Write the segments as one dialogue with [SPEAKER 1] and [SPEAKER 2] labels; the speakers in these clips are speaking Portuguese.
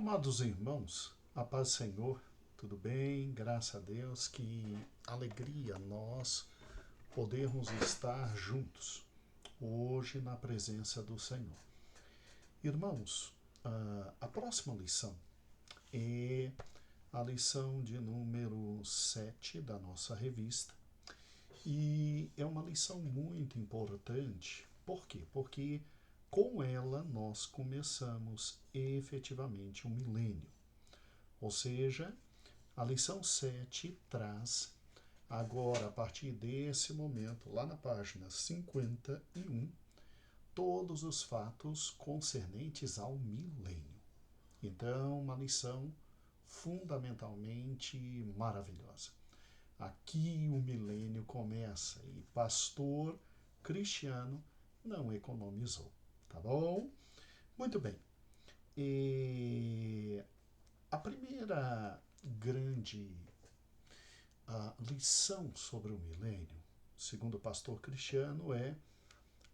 [SPEAKER 1] Amados irmãos, a paz do Senhor, tudo bem? Graças a Deus, que alegria nós podermos estar juntos hoje na presença do Senhor. Irmãos, a próxima lição é a lição de número 7 da nossa revista e é uma lição muito importante. Por quê? Porque com ela nós começamos efetivamente um milênio. Ou seja, a lição 7 traz, agora a partir desse momento, lá na página 51, todos os fatos concernentes ao milênio. Então, uma lição fundamentalmente maravilhosa. Aqui o milênio começa e pastor Cristiano não economizou, tá bom? Muito bem. A primeira grande lição sobre o milênio, segundo o pastor Cristiano, é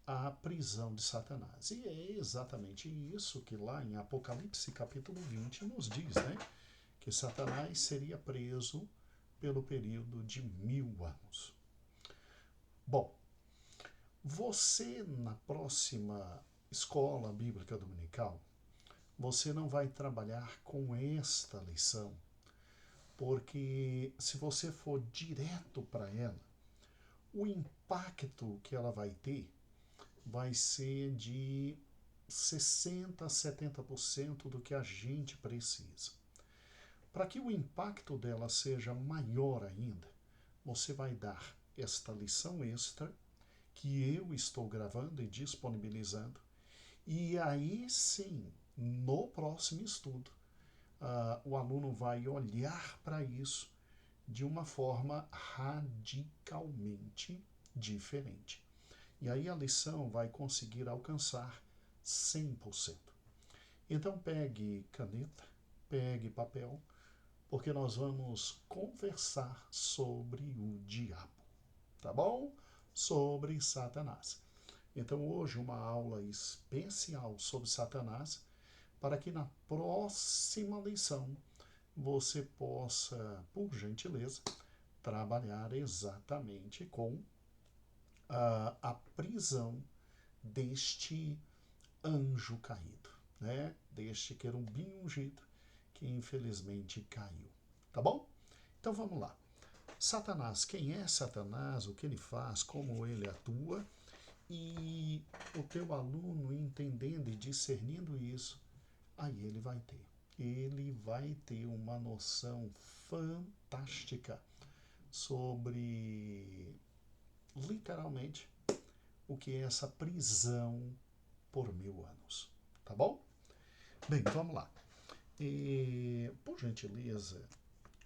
[SPEAKER 1] a prisão de Satanás. E é exatamente isso que lá em Apocalipse capítulo 20 nos diz, né? Que Satanás seria preso pelo período de 1000 anos. Bom, você na próxima escola bíblica dominical, você não vai trabalhar com esta lição, porque se você for direto para ela, o impacto que ela vai ter vai ser de 60% a 70% do que a gente precisa. Para que o impacto dela seja maior ainda, você vai dar esta lição extra que eu estou gravando e disponibilizando, e aí sim, no próximo estudo, o aluno vai olhar para isso de uma forma radicalmente diferente. E aí a lição vai conseguir alcançar 100%. Então pegue caneta, pegue papel, porque nós vamos conversar sobre o diabo, tá bom? Sobre Satanás. Então hoje uma aula especial sobre Satanás, para que na próxima lição você possa, por gentileza, trabalhar exatamente com a prisão deste anjo caído, né? Deste querubim ungido que infelizmente caiu. Tá bom? Então vamos lá. Satanás, quem é Satanás, o que ele faz, como ele atua, e o teu aluno entendendo e discernindo isso, aí ele vai ter uma noção fantástica sobre, literalmente, o que é essa prisão por 1000 anos. Tá bom? Bem, vamos lá. Por gentileza,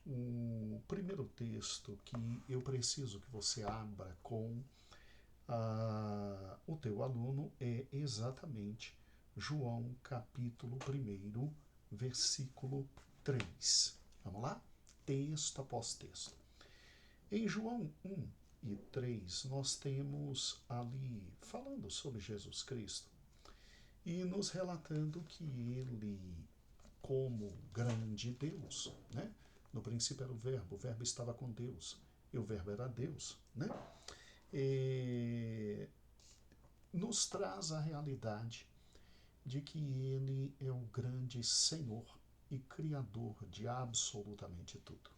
[SPEAKER 1] o primeiro texto que eu preciso que você abra com o teu aluno é exatamente João capítulo 1, versículo 3. Vamos lá? Texto após texto. Em João 1 e 3, nós temos ali falando sobre Jesus Cristo e nos relatando que ele, como grande Deus, né? No princípio era o verbo estava com Deus, e o verbo era Deus, né? Nos traz a realidade de que ele é o grande Senhor e Criador de absolutamente tudo.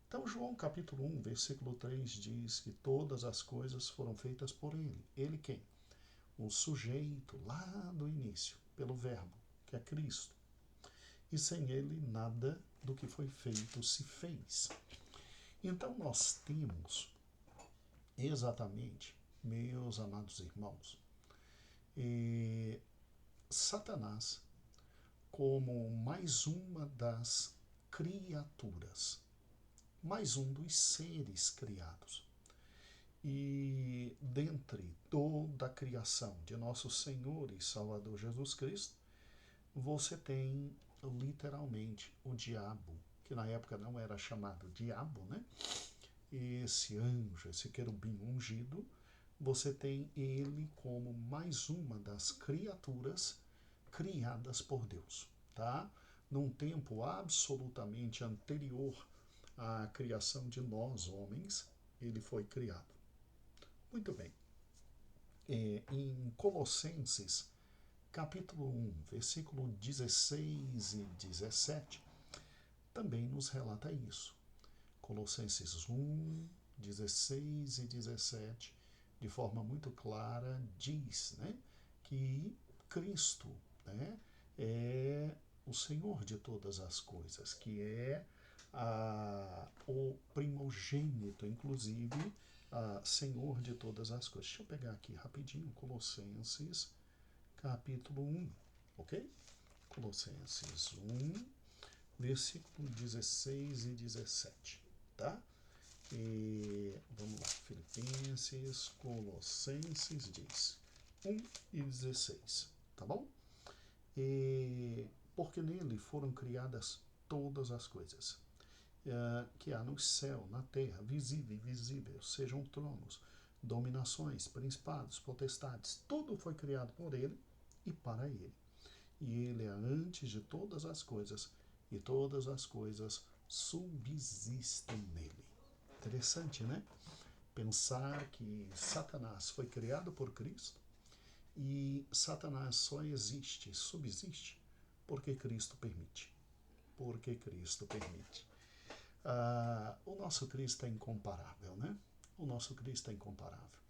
[SPEAKER 1] Então, João capítulo 1, versículo 3 diz que todas as coisas foram feitas por ele. Ele quem? O sujeito lá do início, pelo verbo, que é Cristo. E sem ele, nada do que foi feito se fez. Então, nós temos exatamente, meus amados irmãos, Satanás como mais uma das criaturas, mais um dos seres criados. E dentre toda a criação de nosso Senhor e Salvador Jesus Cristo, você tem literalmente o diabo, que na época não era chamado diabo, né? Esse anjo, esse querubim ungido, você tem ele como mais uma das criaturas criadas por Deus, tá? num tempo absolutamente anterior à criação de nós, homens, ele foi criado. Muito bem. Em Colossenses, capítulo 1, versículo 16 e 17, também nos relata isso. Colossenses 1, 16 e 17, de forma muito clara, diz, né, que Cristo, né, é o Senhor de todas as coisas, que é o primogênito, inclusive, Senhor de todas as coisas. Deixa eu pegar aqui rapidinho, Colossenses, capítulo 1, ok? Colossenses 1, versículo 16 e 17, tá? E vamos lá, Filipenses, Colossenses diz 1 e 16, tá bom? Porque nele foram criadas todas as coisas que há no céu, na terra, visível e invisível, sejam tronos, dominações, principados, potestades, tudo foi criado por ele e para ele. E ele é antes de todas as coisas, e todas as coisas subsistem nele. Interessante, né? Pensar que Satanás foi criado por Cristo e Satanás só existe, subsiste, porque Cristo permite. Porque Cristo permite. O nosso Cristo é incomparável, né? O nosso Cristo é incomparável.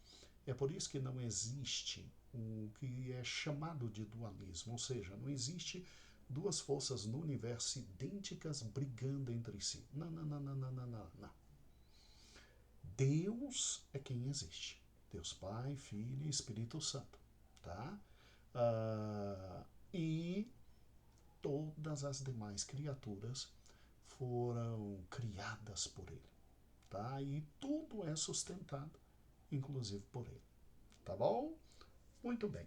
[SPEAKER 1] É por isso que não existe o que é chamado de dualismo, ou seja, não existe duas forças no universo idênticas brigando entre si. Não, não, não, não, não, não, não, não. Deus é quem existe. Deus Pai, Filho e Espírito Santo, tá? E todas as demais criaturas foram criadas por ele, tá? E tudo é sustentado, inclusive por ele, tá bom? Muito bem.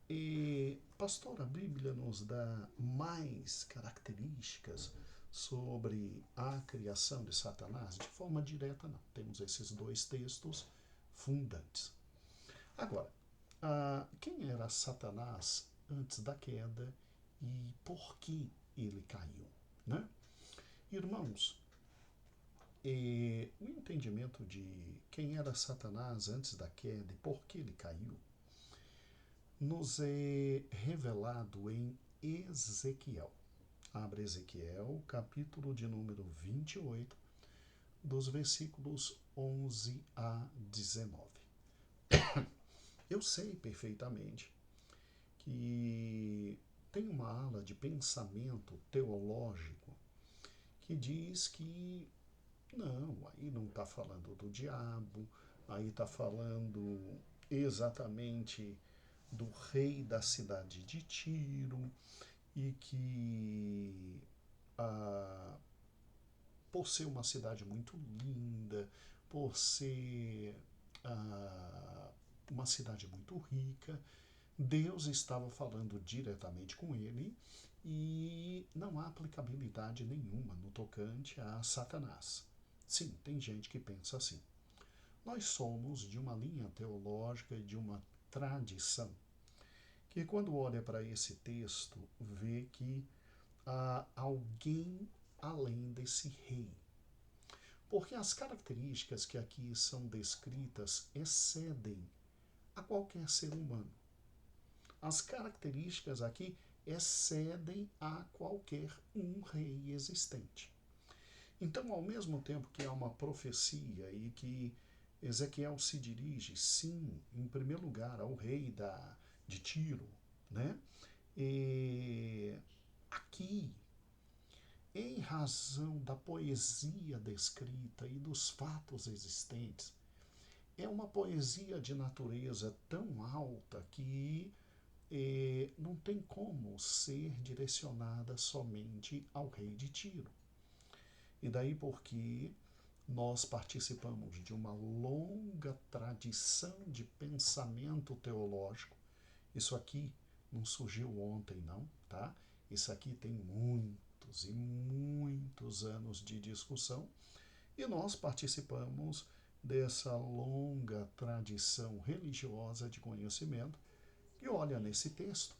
[SPEAKER 1] E, pastor, a Bíblia nos dá mais características sobre a criação de Satanás? De forma direta, não. Temos esses dois textos fundantes. Agora, quem era Satanás antes da queda e por que ele caiu, né? Irmãos, o entendimento de quem era Satanás antes da queda e por que ele caiu nos é revelado em Ezequiel. Abre Ezequiel, capítulo de número 28, dos versículos 11 a 19. Eu sei perfeitamente que tem uma ala de pensamento teológico que diz que não, aí não está falando do diabo, aí está falando exatamente do rei da cidade de Tiro e que por ser uma cidade muito linda, por ser uma cidade muito rica, Deus estava falando diretamente com ele e não há aplicabilidade nenhuma no tocante a Satanás. Sim, tem gente que pensa assim. Nós somos de uma linha teológica e de uma tradição que, quando olha para esse texto, vê que há alguém além desse rei. Porque as características que aqui são descritas excedem a qualquer ser humano. As características aqui excedem a qualquer um rei existente. Então, ao mesmo tempo que há uma profecia e que Ezequiel se dirige, sim, em primeiro lugar, ao rei de Tiro, né? E aqui, em razão da poesia descrita e dos fatos existentes, é uma poesia de natureza tão alta que não tem como ser direcionada somente ao rei de Tiro. E daí porque nós participamos de uma longa tradição de pensamento teológico. Isso aqui não surgiu ontem, não, tá? Isso aqui tem muitos e muitos anos de discussão e nós participamos dessa longa tradição religiosa de conhecimento que olha nesse texto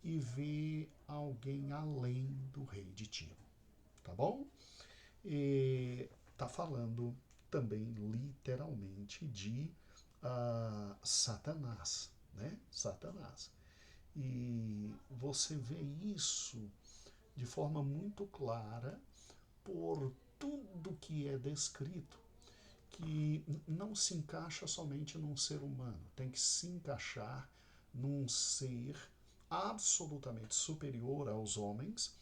[SPEAKER 1] e vê alguém além do rei de Tiro, tá bom? E tá falando também literalmente de Satanás, né? Satanás. E você vê isso de forma muito clara por tudo que é descrito, que não se encaixa somente num ser humano, tem que se encaixar num ser absolutamente superior aos homens,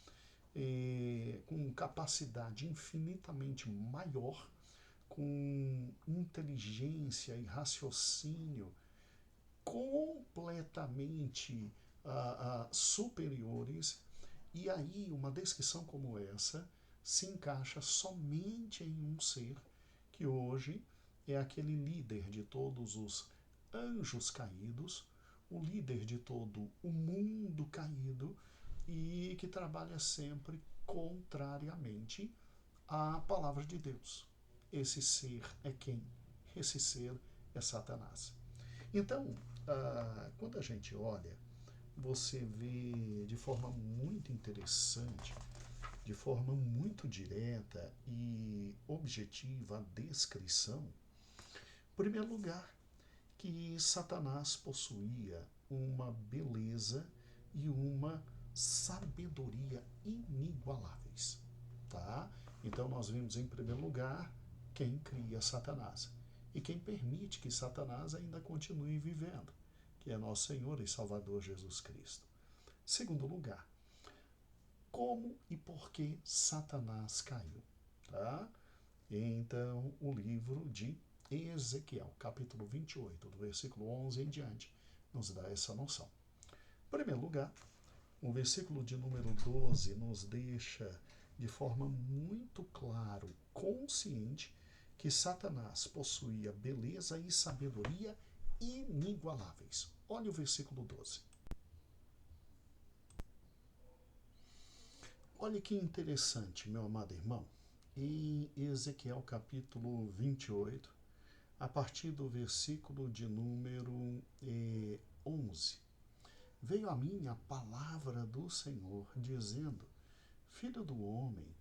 [SPEAKER 1] com capacidade infinitamente maior, com inteligência e raciocínio completamente superiores. E aí, uma descrição como essa se encaixa somente em um ser que hoje é aquele líder de todos os anjos caídos, o líder de todo o mundo caído e que trabalha sempre contrariamente à palavra de Deus. Esse ser é quem? Esse ser é Satanás. Então, quando a gente olha, você vê de forma muito interessante, de forma muito direta e objetiva a descrição, em primeiro lugar, que Satanás possuía uma beleza e uma sabedoria inigualáveis, tá? Então nós vimos em primeiro lugar quem cria Satanás e quem permite que Satanás ainda continue vivendo, que é nosso Senhor e Salvador Jesus Cristo. Segundo lugar, como e por que Satanás caiu, tá? Então, o livro de Ezequiel, capítulo 28, do versículo 11 em diante, nos dá essa noção. Em primeiro lugar, o versículo de número 12 nos deixa de forma muito claro, consciente, que Satanás possuía beleza e sabedoria inigualáveis. Olha o versículo 12. Olha que interessante, meu amado irmão. Em Ezequiel capítulo 28, a partir do versículo de número 11. Veio a mim a palavra do Senhor, dizendo: Filho do homem,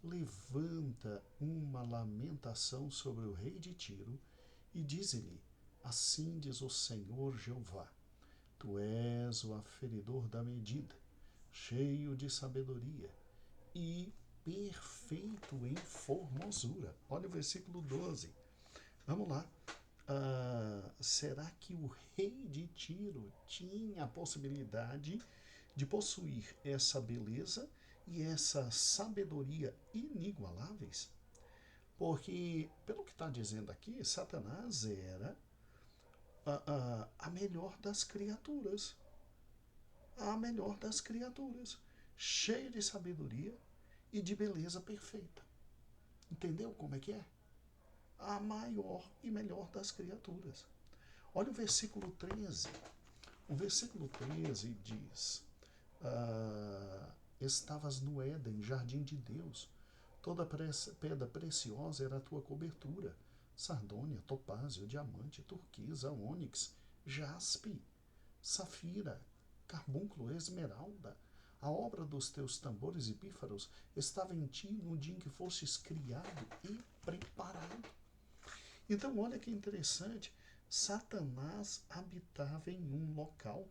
[SPEAKER 1] levanta uma lamentação sobre o rei de Tiro e dize-lhe: Assim diz o Senhor Jeová: Tu és o aferidor da medida, cheio de sabedoria e perfeito em formosura. Olha o versículo 12. Vamos lá. Será que o rei de Tiro tinha a possibilidade de possuir essa beleza e essa sabedoria inigualáveis? Porque, pelo que está dizendo aqui, Satanás era a melhor das criaturas. A melhor das criaturas. Cheio de sabedoria e de beleza perfeita. Entendeu como é que é? A maior e melhor das criaturas. Olha o versículo 13. O versículo 13 diz: Estavas no Éden, jardim de Deus. Toda pedra preciosa era a tua cobertura: sardônia, topázio, diamante, turquesa, ônix, jaspe, safira, carbúnculo, esmeralda. A obra dos teus tambores e pífaros estava em ti no dia em que fostes criado e preparado. Então, olha que interessante. Satanás habitava em um local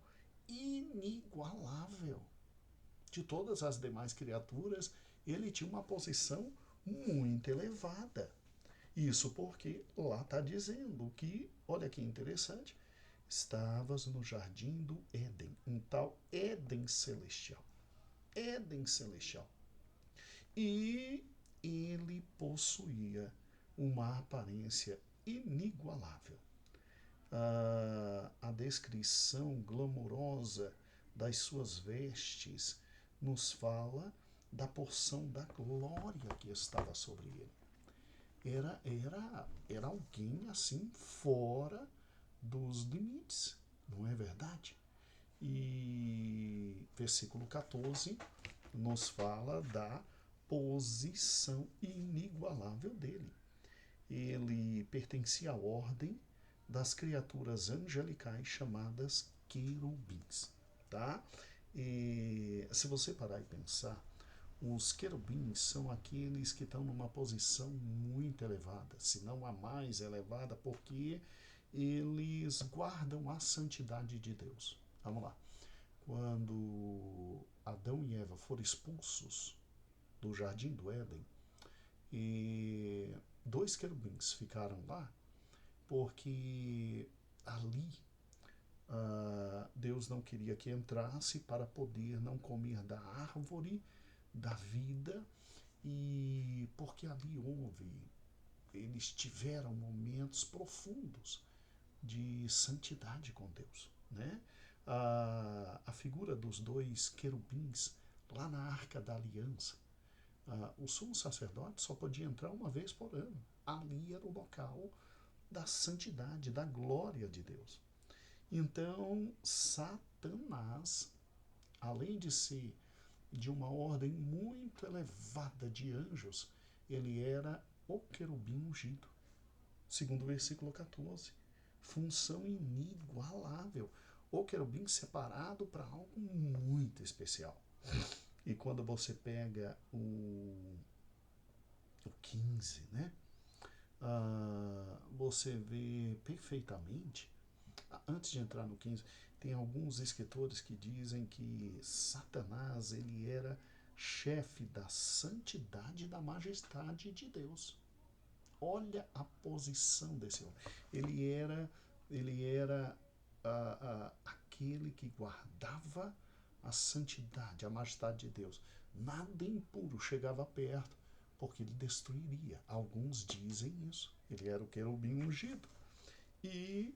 [SPEAKER 1] inigualável. De todas as demais criaturas, ele tinha uma posição muito elevada. Isso porque lá está dizendo que, olha que interessante, estavas no jardim do Éden, um tal Éden celestial. Éden celestial. E ele possuía uma aparência inigualável. A descrição glamourosa das suas vestes nos fala da porção da glória que estava sobre ele. Era alguém assim fora dos limites, não é verdade? E versículo 14 nos fala da posição inigualável dele. Ele pertencia à ordem das criaturas angelicais chamadas querubins, tá? E se você parar e pensar, os querubins são aqueles que estão numa posição muito elevada, se não a mais elevada, porque eles guardam a santidade de Deus. Vamos lá. Quando Adão e Eva foram expulsos do jardim do Éden, e dois querubins ficaram lá, porque ali Deus não queria que entrasse para poder não comer da árvore da vida, e porque ali eles tiveram momentos profundos de santidade com Deus, né? A figura dos dois querubins lá na Arca da Aliança, o sumo sacerdote só podia entrar uma vez por ano. Ali era o local da santidade, da glória de Deus. Então, Satanás, além de ser de uma ordem muito elevada de anjos, ele era o querubim ungido. Segundo o versículo 14. Função inigualável. O querubim separado para algo muito especial. E quando você pega o 15, né? Você vê perfeitamente, antes de entrar no 15, tem alguns escritores que dizem que Satanás ele era chefe da santidade e da majestade de Deus. Olha a posição desse homem. Ele era aquele que guardava a santidade, a majestade de Deus. Nada impuro chegava perto, porque ele destruiria. Alguns dizem isso. Ele era o querubim ungido. E,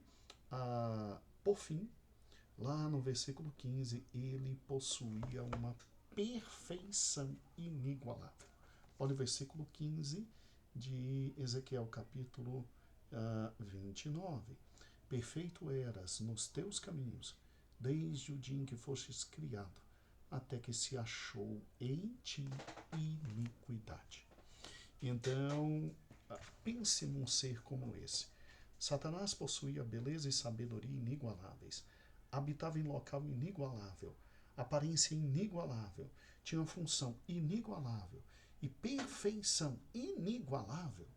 [SPEAKER 1] por fim, lá no versículo 15, ele possuía uma perfeição inigualável. Olha o versículo 15 de Ezequiel, capítulo 29. Perfeito eras nos teus caminhos, desde o dia em que fostes criado, até que se achou em ti iniquidade. Então, pense num ser como esse. Satanás possuía beleza e sabedoria inigualáveis, habitava em local inigualável, aparência inigualável, tinha uma função inigualável e perfeição inigualável.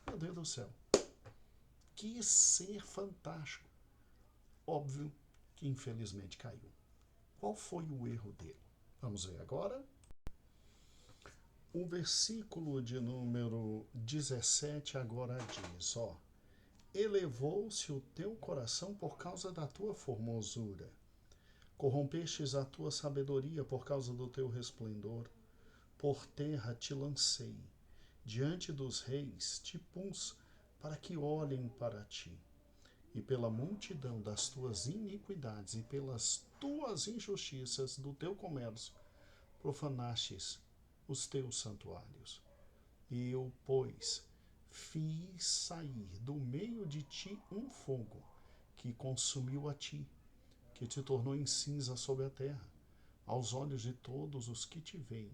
[SPEAKER 1] Meu Deus do céu, que ser fantástico. Óbvio que infelizmente caiu. Qual foi o erro dele? Vamos ver agora. O versículo de número 17 agora diz, elevou-se o teu coração por causa da tua formosura. Corrompestes a tua sabedoria por causa do teu resplendor. Por terra te lancei. Diante dos reis te pus para que olhem para ti. E pela multidão das tuas iniquidades e pelas tuas injustiças do teu comércio, profanastes os teus santuários. Eu, pois, fiz sair do meio de ti um fogo que consumiu a ti, que te tornou em cinza sobre a terra, aos olhos de todos os que te veem,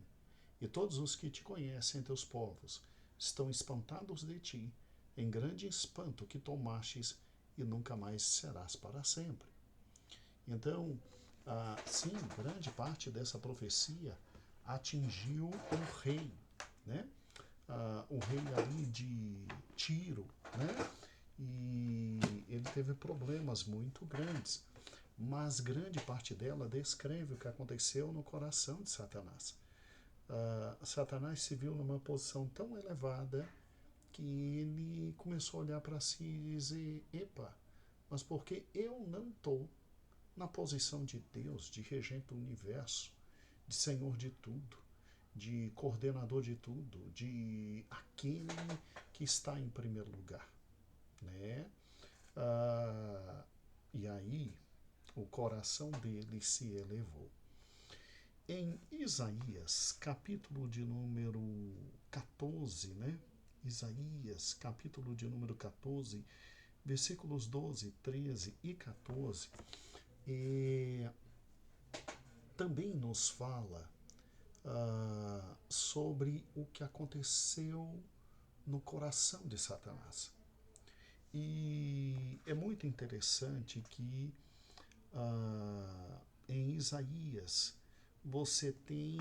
[SPEAKER 1] e todos os que te conhecem entre os povos estão espantados de ti, em grande espanto que tomastes e nunca mais serás para sempre. Então, sim, grande parte dessa profecia atingiu o rei, né? O rei ali de Tiro, né? E ele teve problemas muito grandes, mas grande parte dela descreve o que aconteceu no coração de Satanás. Satanás se viu numa posição tão elevada que ele começou a olhar para si e dizer, epa, mas por que eu não estou na posição de Deus, de regente do universo, de senhor de tudo, de coordenador de tudo, de aquele que está em primeiro lugar, né? E aí o coração dele se elevou. Em Isaías, capítulo de número 14, né? Isaías, capítulo de número 14, versículos 12, 13 e 14, também nos fala sobre o que aconteceu no coração de Satanás. E é muito interessante que em Isaías, você tem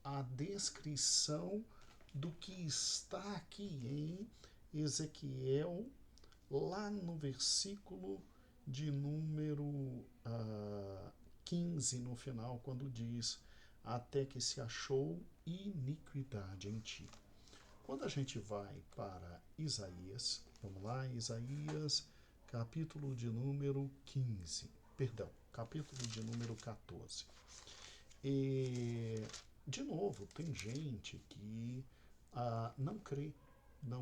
[SPEAKER 1] a descrição do que está aqui em Ezequiel, lá no versículo de número 15 no final, quando diz: até que se achou iniquidade em ti. Quando a gente vai para Isaías, vamos lá, Isaías, capítulo de número 15, perdão, capítulo de número 14. E, de novo, tem gente que não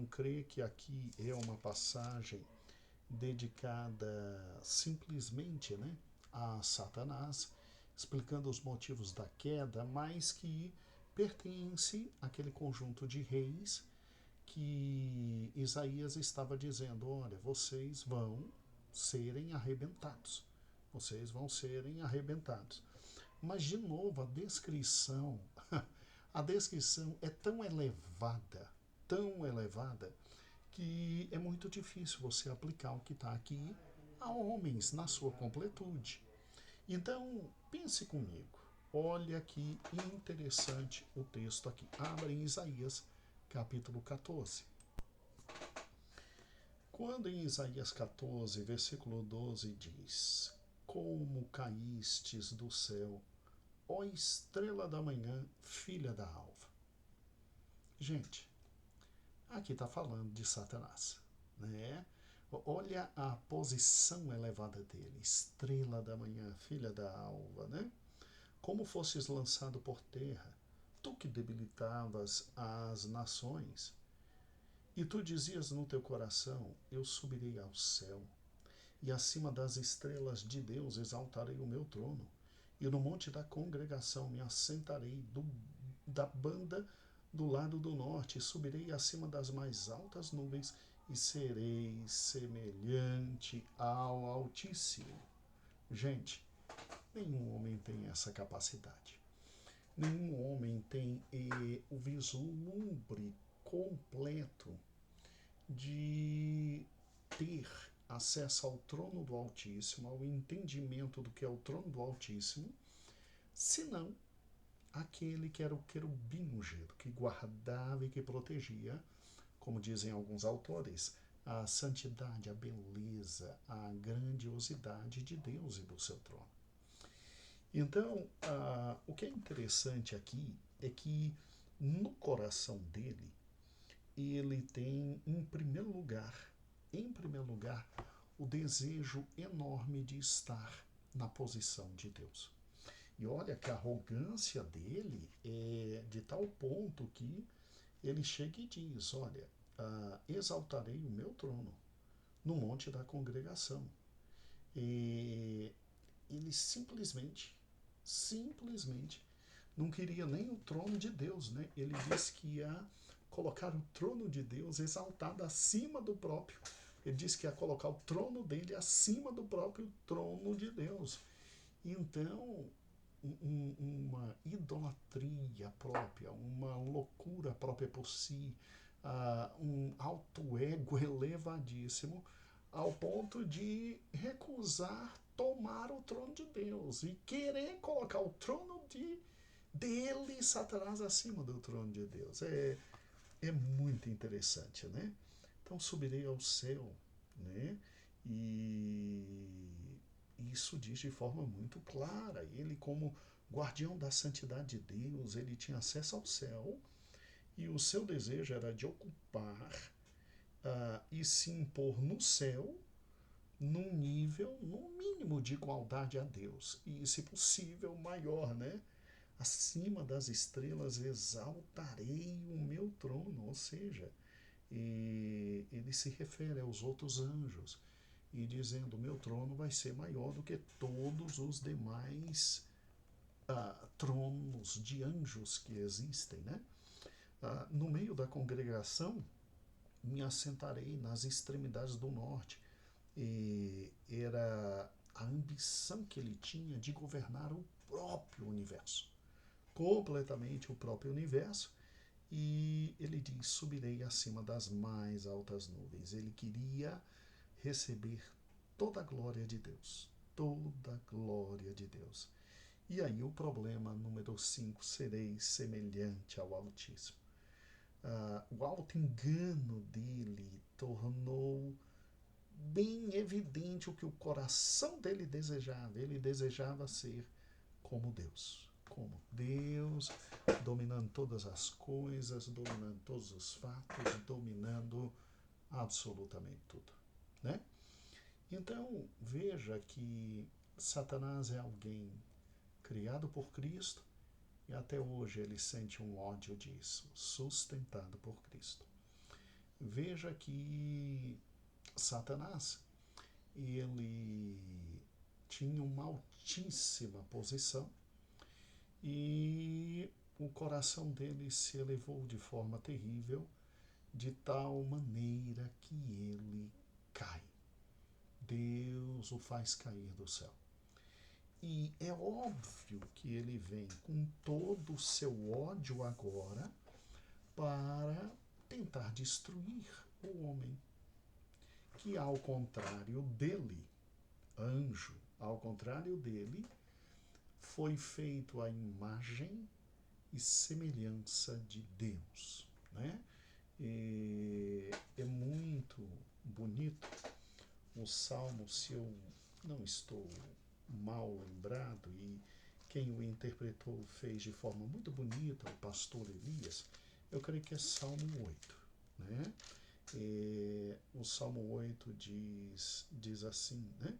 [SPEAKER 1] crê que aqui é uma passagem dedicada simplesmente, né, a Satanás, explicando os motivos da queda, mas que pertence àquele conjunto de reis que Isaías estava dizendo: olha, vocês vão serem arrebentados. Vocês vão serem arrebentados. Mas, de novo, a descrição é tão elevada, que é muito difícil você aplicar o que está aqui a homens na sua completude. Então, pense comigo. Olha que interessante o texto aqui. Abra em Isaías, capítulo 14. Quando em Isaías 14, versículo 12 diz: como caístes do céu, ó estrela da manhã, filha da alva. Gente, aqui está falando de Satanás, né? Olha a posição elevada dele, estrela da manhã, filha da alva, né? Como fosses lançado por terra, tu que debilitavas as nações. E tu dizias no teu coração: eu subirei ao céu, e acima das estrelas de Deus exaltarei o meu trono, e no monte da congregação me assentarei da banda do lado do norte, e subirei acima das mais altas nuvens, e serei semelhante ao Altíssimo. Gente, nenhum homem tem essa capacidade. Nenhum homem tem o vislumbre completo de ter acesso ao trono do Altíssimo, ao entendimento do que é o trono do Altíssimo, senão aquele que era o querubim ungido, que guardava e que protegia, como dizem alguns autores, a santidade, a beleza, a grandiosidade de Deus e do seu trono. Então, o que é interessante aqui é que no coração dele, ele tem, em primeiro lugar, o desejo enorme de estar na posição de Deus. E olha que a arrogância dele é de tal ponto que ele chega e diz: olha, exaltarei o meu trono no monte da congregação. E ele simplesmente não queria nem o trono de Deus, né? Ele disse que ia colocar o trono de Deus exaltado acima do próprio. Ele disse que ia colocar o trono dele acima do próprio trono de Deus. Então, uma idolatria própria, uma loucura própria por si, um alto ego elevadíssimo, ao ponto de recusar tomar o trono de Deus e querer colocar o trono dele, Satanás, acima do trono de Deus. É muito interessante, né? Então, subirei ao céu, né? E isso diz de forma muito clara. Ele, como guardião da santidade de Deus, ele tinha acesso ao céu, e o seu desejo era de ocupar e se impor no céu, num nível, no mínimo, de igualdade a Deus. E, se possível, maior, né? Acima das estrelas exaltarei o meu trono. Ou seja, ele se refere aos outros anjos e dizendo: o meu trono vai ser maior do que todos os demais tronos de anjos que existem, né? No meio da congregação me assentarei nas extremidades do norte. E era a ambição que ele tinha de governar o próprio universo, completamente o próprio universo. E ele diz: subirei acima das mais altas nuvens. Ele queria receber toda a glória de Deus, toda a glória de Deus. E aí o problema número 5, serei semelhante ao Altíssimo. O auto-engano dele tornou bem evidente o que o coração dele desejava. Ele desejava ser como Deus. Como Deus, dominando todas as coisas, dominando todos os fatos, dominando absolutamente tudo, né? Então, veja que Satanás é alguém criado por Cristo e até hoje ele sente um ódio disso, sustentado por Cristo. Veja que Satanás, ele tinha uma altíssima posição e o coração dele se elevou de forma terrível, de tal maneira que ele cai. Deus o faz cair do céu. E é óbvio que ele vem com todo o seu ódio agora para tentar destruir o homem, que ao contrário dele, anjo, ao contrário dele, foi feito à imagem e semelhança de Deus, né? E é muito bonito o Salmo, se eu não estou mal lembrado, e quem o interpretou fez de forma muito bonita, o pastor Elias, eu creio que é Salmo 8, né? O Salmo 8 diz assim, né?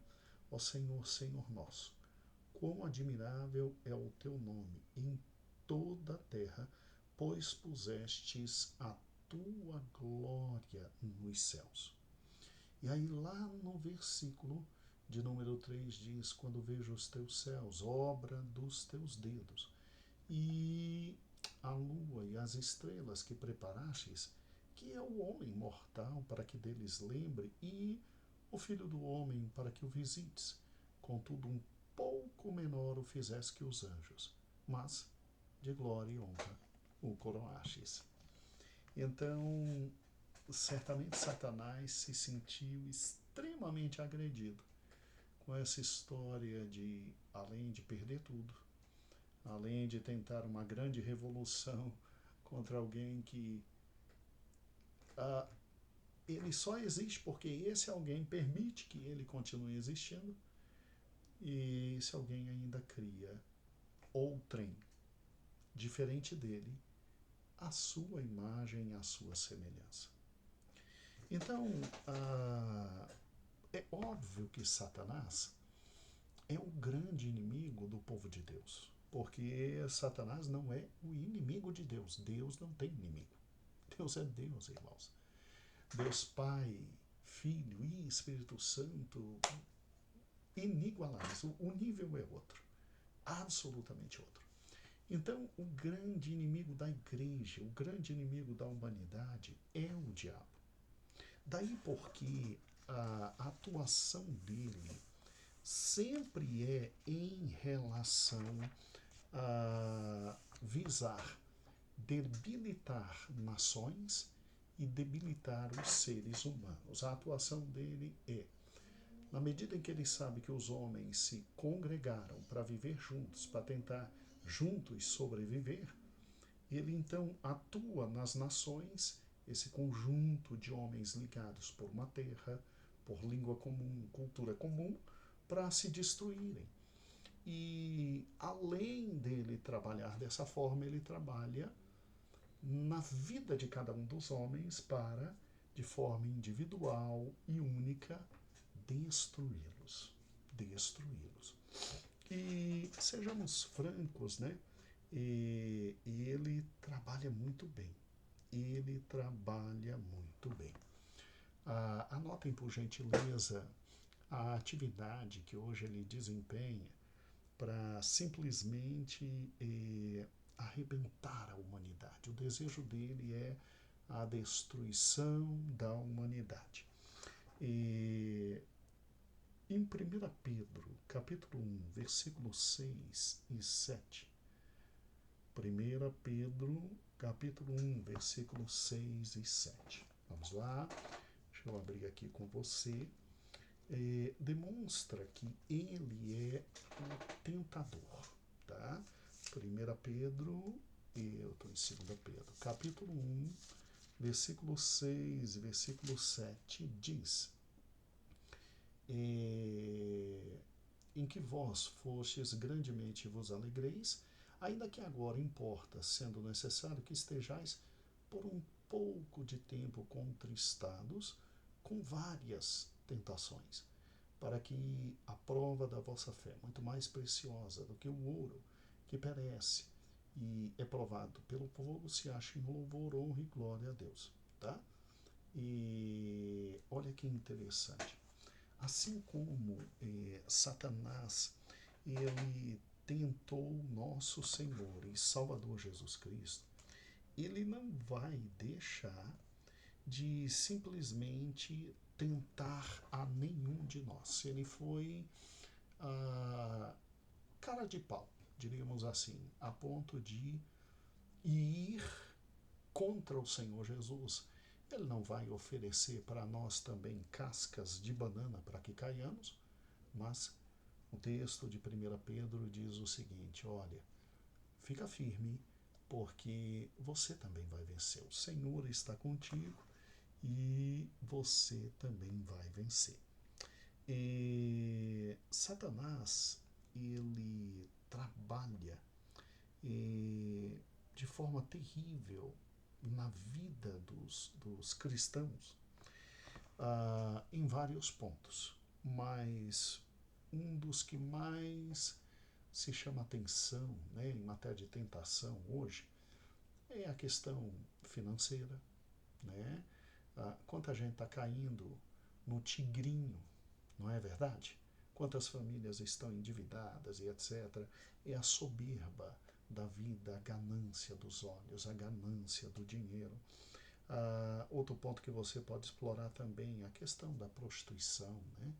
[SPEAKER 1] Ó Senhor, Senhor nosso, quão admirável é o teu nome em toda a terra, pois pusestes a tua glória nos céus. E aí lá no versículo de número 3 diz, quando vejo os teus céus, obra dos teus dedos, e a lua e as estrelas que preparastes, que é o homem mortal para que deles lembre, e o filho do homem para que o visites. Contudo, um pouco menor o fizeste que os anjos, mas de glória e honra o coroastes. Então, certamente Satanás se sentiu extremamente agredido com essa história de, além de perder tudo, além de tentar uma grande revolução contra alguém que ele só existe porque esse alguém permite que ele continue existindo, e esse alguém ainda cria outrem diferente dele, a sua imagem, a sua semelhança. Então, é óbvio que Satanás é o grande inimigo do povo de Deus, porque Satanás não é o inimigo de Deus. Deus não tem inimigo. Deus é Deus, irmãos. Deus Pai, Filho e Espírito Santo, inigualáveis. O nível é outro, absolutamente outro. Então, o grande inimigo da igreja, o grande inimigo da humanidade é o diabo. Daí porque a atuação dele sempre é em relação a visar debilitar nações e debilitar os seres humanos. A atuação dele é, na medida em que ele sabe que os homens se congregaram para viver juntos, para tentar juntos sobreviver, ele então atua nas nações, esse conjunto de homens ligados por uma terra, por língua comum, cultura comum, para se destruírem. E além dele trabalhar dessa forma, ele trabalha na vida de cada um dos homens para, de forma individual e única, destruí-los. Destruí-los. E sejamos francos, né? E ele trabalha muito bem. Ele trabalha muito bem. Anotem, por gentileza, a atividade que hoje ele desempenha para simplesmente arrebentar a humanidade. O desejo dele é a destruição da humanidade. Em 1 Pedro, capítulo 1, versículos 6 e 7. 1 Pedro, capítulo 1, versículos 6 e 7. Vamos lá, deixa eu abrir aqui com você. Demonstra que ele é o tentador. tá? 1 Pedro, eu estou em 2 Pedro, capítulo 1, versículo 6 e versículo 7 diz: em que vós fostes grandemente vos alegreis, ainda que agora importa, sendo necessário que estejais por um pouco de tempo contristados com várias tentações, para que a prova da vossa fé, muito mais preciosa do que o ouro, que perece e é provado pelo fogo, se ache em louvor, honra e glória a Deus. Tá? E olha que interessante. Assim como Satanás, ele tentou nosso Senhor e Salvador Jesus Cristo, ele não vai deixar de simplesmente tentar a nenhum de nós. Ele foi cara de pau, diríamos assim, a ponto de ir contra o Senhor Jesus. Ele não vai oferecer para nós também cascas de banana para que caiamos, mas o texto de 1 Pedro diz o seguinte: olha, fica firme, porque você também vai vencer. O Senhor está contigo e você também vai vencer. Satanás, ele trabalha de forma terrível na vida dos cristãos em vários pontos, mas um dos que mais se chama atenção, né, em matéria de tentação hoje é a questão financeira, né? Quanta gente está caindo no tigrinho, não é verdade? Quantas famílias estão endividadas e etc. É a soberba da vida, a ganância dos olhos, a ganância do dinheiro. Outro ponto que você pode explorar também é a questão da prostituição, né?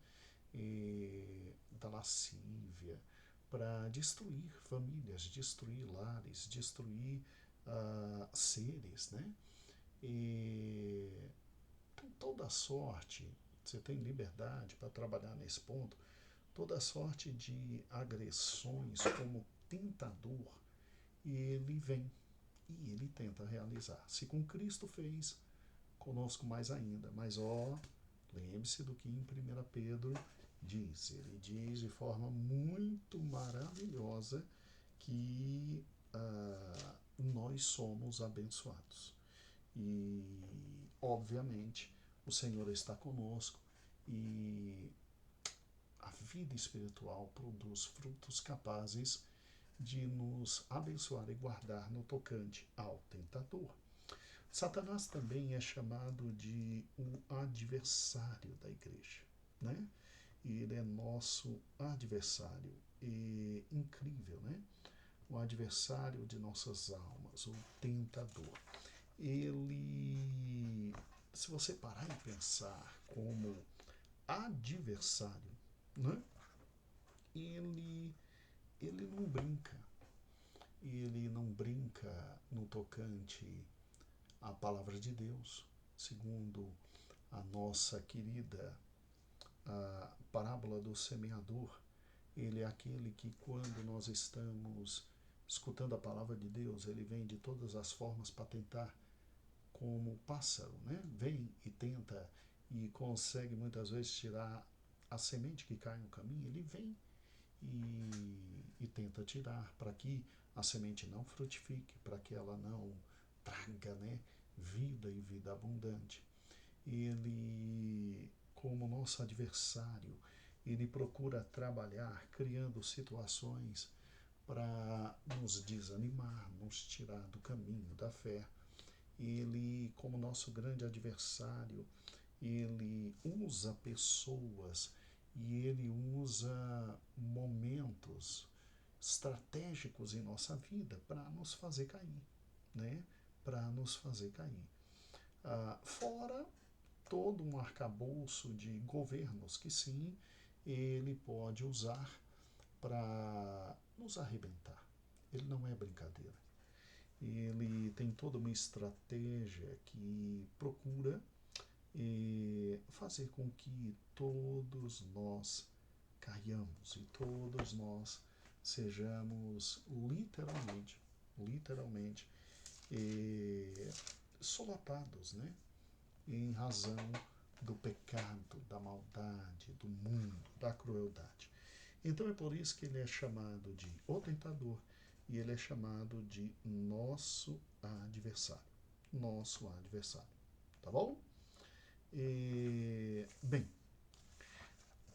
[SPEAKER 1] E da lascívia, para destruir famílias, destruir lares, destruir seres, né? E então, toda sorte, você tem liberdade para trabalhar nesse ponto, toda sorte de agressões como tentador, ele vem e ele tenta realizar. Se com Cristo fez, conosco mais ainda. Mas lembre-se do que em 1 Pedro diz. Ele diz de forma muito maravilhosa que nós somos abençoados. E, obviamente, o Senhor está conosco e a vida espiritual produz frutos capazes de nos abençoar e guardar no tocante ao tentador. Satanás também é chamado de um adversário da igreja, né? E ele é nosso adversário. E incrível, né? O adversário de nossas almas, o tentador. Ele, se você parar e pensar como adversário, né? Ele não brinca. Ele não brinca no tocante à palavra de Deus, segundo a nossa querida parábola do semeador. Ele é aquele que, quando nós estamos escutando a palavra de Deus, ele vem de todas as formas para tentar, como pássaro, né? Vem e tenta e consegue muitas vezes tirar a semente que cai no caminho. Ele vem e tenta tirar para que a semente não frutifique, para que ela não traga, né, vida e vida abundante. Ele, como nosso adversário, ele procura trabalhar criando situações para nos desanimar, nos tirar do caminho da fé. Ele, como nosso grande adversário, ele usa pessoas e ele usa momentos estratégicos em nossa vida para nos fazer cair, né? Para nos fazer cair. Fora todo um arcabouço de governos que sim, ele pode usar para nos arrebentar. Ele não é brincadeira. Ele tem toda uma estratégia que procura fazer com que todos nós caiamos e todos nós sejamos literalmente solapados, né? Em razão do pecado, da maldade, do mundo, da crueldade. Então é por isso que ele é chamado de o tentador e ele é chamado de nosso adversário. Nosso adversário. Tá bom? Bem,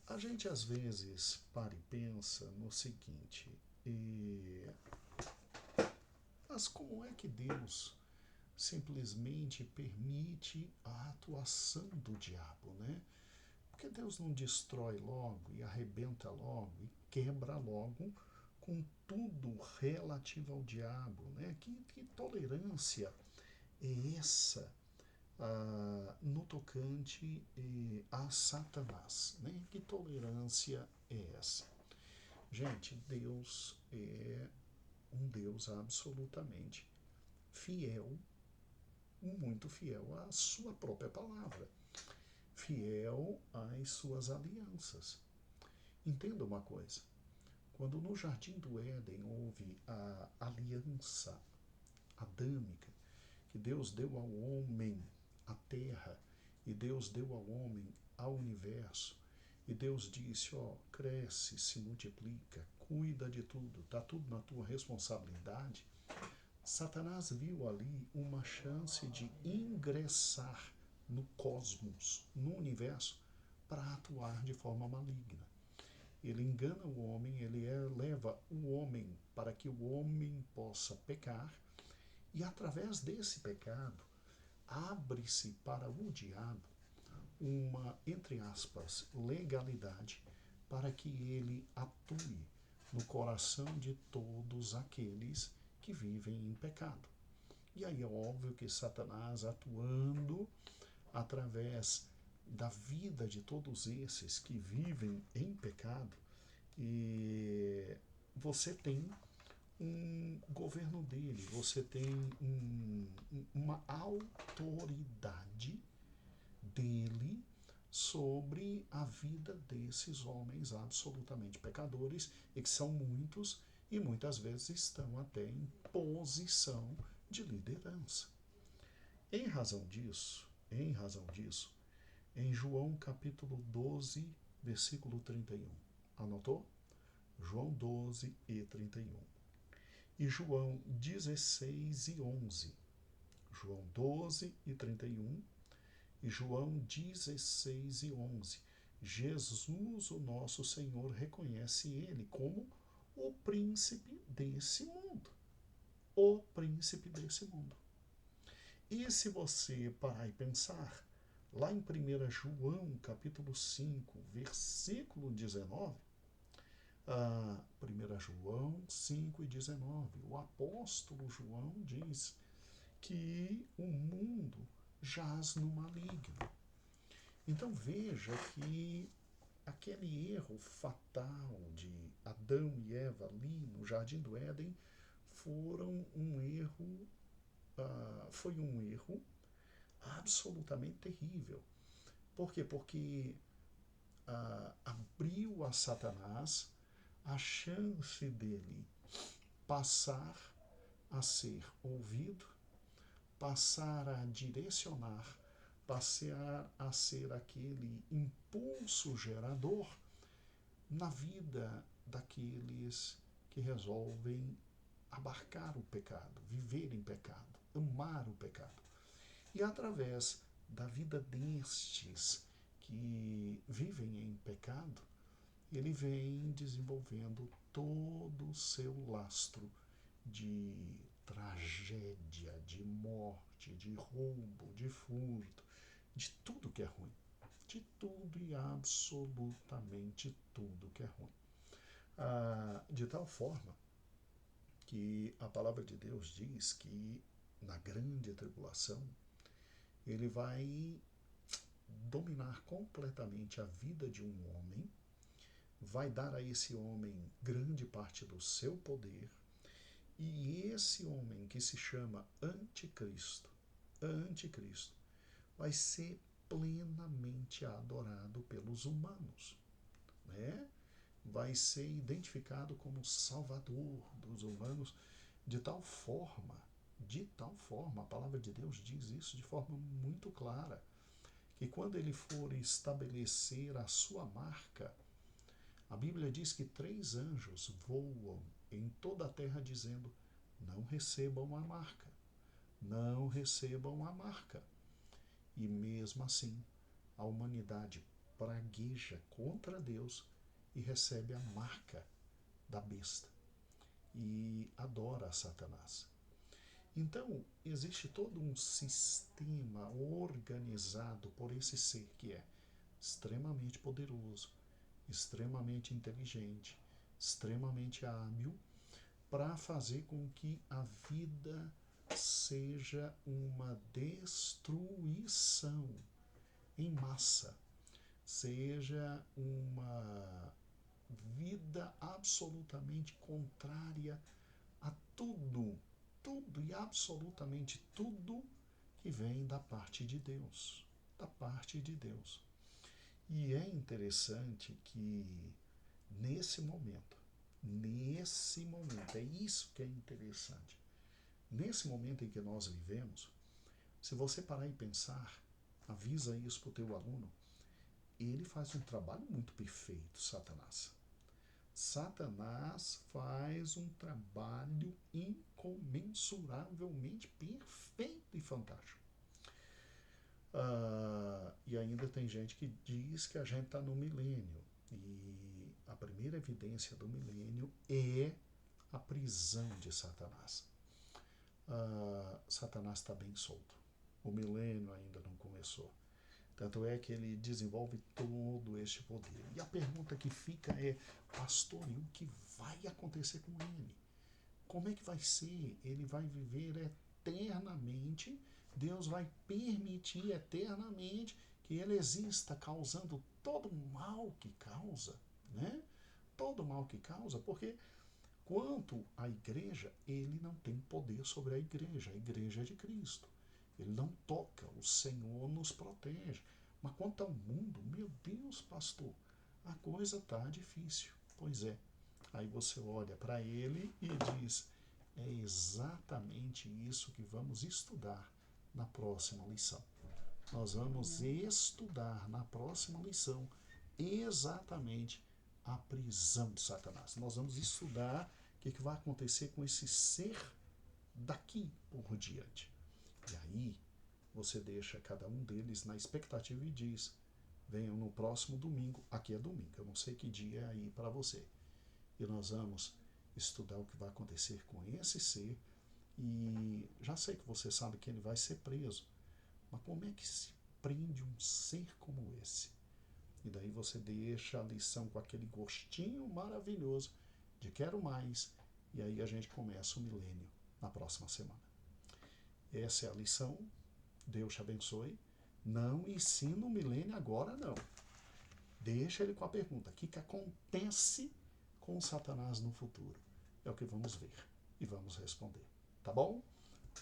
[SPEAKER 1] a gente às vezes para e pensa no seguinte, mas como é que Deus simplesmente permite a atuação do diabo, né? Porque Deus não destrói logo e arrebenta logo e quebra logo com tudo relativo ao diabo, né? Que tolerância é essa no tocante a Satanás, né? Que tolerância é essa? Gente, Deus é um Deus absolutamente fiel, muito fiel à sua própria palavra, fiel às suas alianças. Entenda uma coisa, quando no jardim do Éden houve a aliança adâmica, que Deus deu ao homem a terra, e Deus deu ao homem ao universo, e Deus disse, ó, cresce, se multiplica, cuida de tudo, está tudo na tua responsabilidade. Satanás viu ali uma chance de ingressar no cosmos, no universo, para atuar de forma maligna. Ele engana o homem, ele leva o homem para que o homem possa pecar, e através desse pecado, abre-se para o diabo uma, entre aspas, legalidade para que ele atue no coração de todos aqueles que vivem em pecado. E aí é óbvio que Satanás, atuando através da vida de todos esses que vivem em pecado, e você tem um governo dele, você tem uma autoridade dele sobre a vida desses homens absolutamente pecadores, e que são muitos e muitas vezes estão até em posição de liderança. Em razão disso, em João capítulo 12, versículo 31. Anotou? João 12 e 31. E João 16 e 11. João 12 e 31 e João 16 e 11. Jesus, o nosso Senhor, reconhece ele como o príncipe desse mundo. O príncipe desse mundo. E se você parar e pensar, lá em 1 João, capítulo 5, versículo 19, 1 João 5 e 19, o apóstolo João diz que o mundo jaz no maligno. Então veja que aquele erro fatal de Adão e Eva ali no Jardim do Éden foi um erro absolutamente terrível. Por quê? Porque abriu a Satanás a chance dele passar a ser ouvido, passar a direcionar, passar a ser aquele impulso gerador na vida daqueles que resolvem abarcar o pecado, viver em pecado, amar o pecado. E através da vida destes que vivem em pecado, ele vem desenvolvendo todo o seu lastro de tragédia, de morte, de roubo, de furto, de tudo que é ruim. De tudo e absolutamente tudo que é ruim. De tal forma que a palavra de Deus diz que na grande tribulação ele vai dominar completamente a vida de um homem, vai dar a esse homem grande parte do seu poder, e esse homem que se chama anticristo, vai ser plenamente adorado pelos humanos, né? vai ser identificado como Salvador dos humanos de tal forma, a palavra de Deus diz isso de forma muito clara, que quando ele for estabelecer a sua marca, a Bíblia diz que 3 anjos voam em toda a terra dizendo: não recebam a marca, não recebam a marca. E mesmo assim, a humanidade pragueja contra Deus e recebe a marca da besta e adora Satanás. Então, existe todo um sistema organizado por esse ser que é extremamente poderoso, extremamente inteligente, extremamente hábil, para fazer com que a vida seja uma destruição em massa, seja uma vida absolutamente contrária a tudo e absolutamente tudo que vem da parte de Deus, da parte de Deus. E é interessante que nesse momento, é isso que é interessante. Nesse momento em que nós vivemos, se você parar e pensar, avisa isso para o teu aluno, ele faz um trabalho muito perfeito, Satanás. Satanás faz um trabalho incomensuravelmente perfeito e fantástico. E ainda tem gente que diz que a gente está no milênio. E a primeira evidência do milênio é a prisão de Satanás. Satanás está bem solto. O milênio ainda não começou. Tanto é que ele desenvolve todo este poder. E a pergunta que fica é: pastor, e o que vai acontecer com ele? Como é que vai ser? Ele vai viver eternamente? Deus vai permitir eternamente que ele exista, causando todo o mal que causa, né? Todo o mal que causa, porque quanto à igreja, ele não tem poder sobre a igreja é de Cristo. Ele não toca, o Senhor nos protege. Mas quanto ao mundo, meu Deus, pastor, a coisa está difícil. Pois é. Aí você olha para ele e diz: é exatamente isso que vamos estudar na próxima lição. Nós vamos estudar na próxima lição exatamente a prisão de Satanás. Nós vamos estudar o que vai acontecer com esse ser daqui por diante. E aí você deixa cada um deles na expectativa e diz: venham no próximo domingo. Aqui é domingo, eu não sei que dia é aí para você. E nós vamos estudar o que vai acontecer com esse ser. E já sei que você sabe que ele vai ser preso. Mas como é que se prende um ser como esse? E daí você deixa a lição com aquele gostinho maravilhoso de quero mais. E aí a gente começa o milênio na próxima semana. Essa é a lição. Deus te abençoe. Não ensina o milênio agora, não. Deixa ele com a pergunta: o que acontece com Satanás no futuro? É o que vamos ver e vamos responder. Tá bom?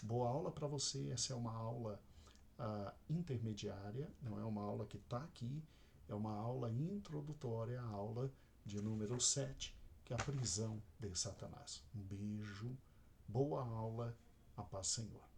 [SPEAKER 1] Boa aula para você. Essa é uma aula intermediária, não é uma aula que está aqui, é uma aula introdutória, a aula de número 7, que é a prisão de Satanás. Um beijo, boa aula, a paz, Senhor.